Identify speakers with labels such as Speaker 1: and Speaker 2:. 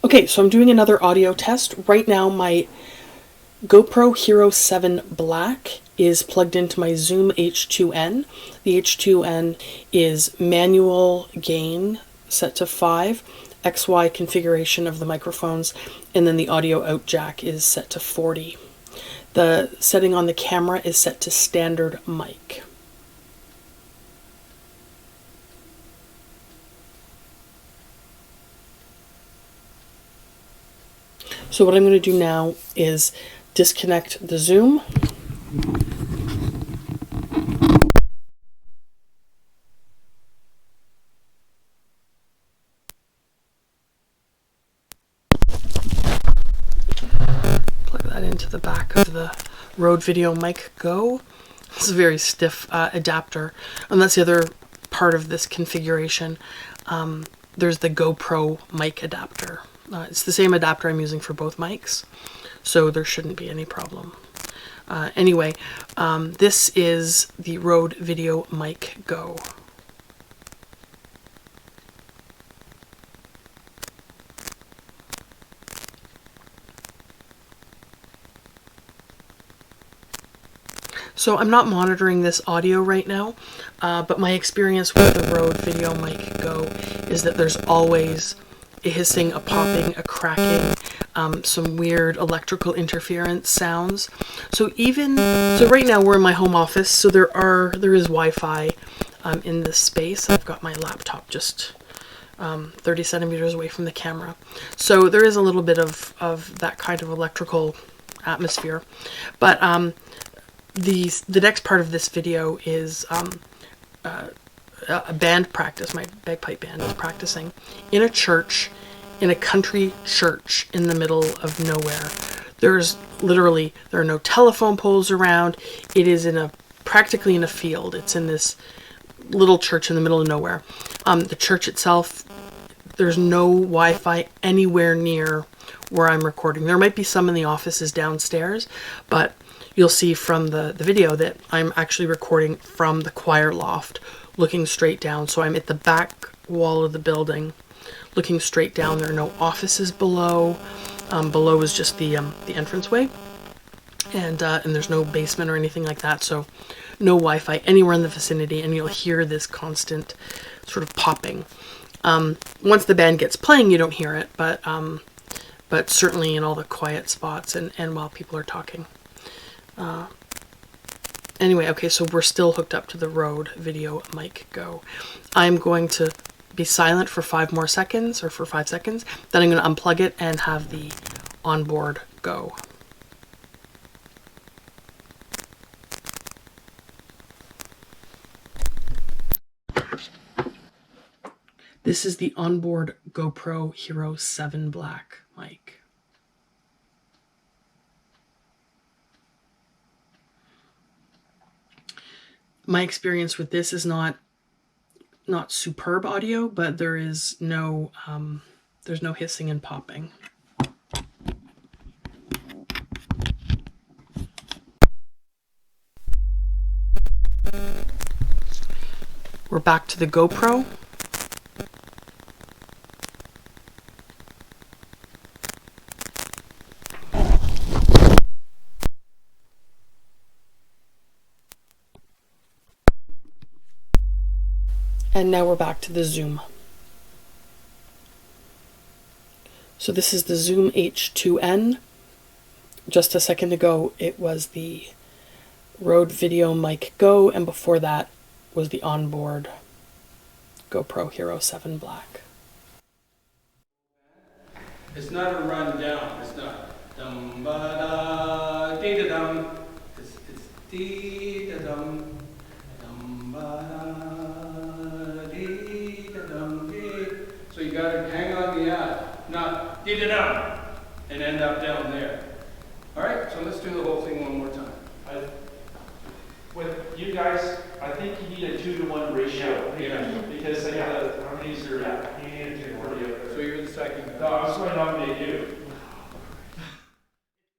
Speaker 1: Okay, so I'm doing another audio test. Right now my GoPro Hero 7 Black is plugged into my Zoom H2N. The H2N is manual gain set to 5, XY configuration of the microphones, and then the audio out jack is set to 40. The setting on the camera is set to standard mic. So what I'm going to do now is disconnect the Zoom. Plug that into the back of the Rode Videomic Go. It's a very stiff adapter, and that's the other part of this configuration. There's the GoPro mic adapter. It's the same adapter I'm using for both mics, so there shouldn't be any problem. Anyway, this is the Rode Videomic Go. So I'm not monitoring this audio right now, but my experience with the Rode Videomic Go is that there's always a hissing, a popping, a cracking, some weird electrical interference sounds. So right now we're in my home office, so there is Wi-Fi in this space. I've got my laptop just 30 centimeters away from the camera. So there is a little bit of that kind of electrical atmosphere. But the next part of this video is a band practice. My bagpipe band is practicing in a church, in a country church in the middle of nowhere. There are no telephone poles around. It is practically in a field. It's in this little church in the middle of nowhere. The church itself, there's no Wi-Fi anywhere near where I'm recording. There might be some in the offices downstairs, but you'll see from the video that I'm actually recording from the choir loft, looking straight down. So I'm at the back wall of the building, looking straight down. There are no offices below. Below is just the entranceway, and there's no basement or anything like that. So no Wi-Fi anywhere in the vicinity, and you'll hear this constant sort of popping. Once the band gets playing, you don't hear it, but certainly in all the quiet spots and while people are talking. Anyway, okay, so we're still hooked up to the Rode Videomic Go. I'm going to be silent for 5 more seconds, or for 5 seconds. Then I'm going to unplug it and have the onboard go. This is the onboard GoPro Hero 7 Black mic. My experience with this is not superb audio, but there's no hissing and popping. We're back to the GoPro. And now we're back to the Zoom. So this is the Zoom H2N. Just a second ago, it was the Rode Videomic Go, and before that was the onboard GoPro Hero 7 Black.
Speaker 2: It's not a rundown. It's not dum ba da dee da dum. It's dee da dum ba da dee da dum dee. So you got to hang on the not dee da dum, and end up down there. All right. So let's do the whole thing one more time.
Speaker 3: With you guys, I think you need a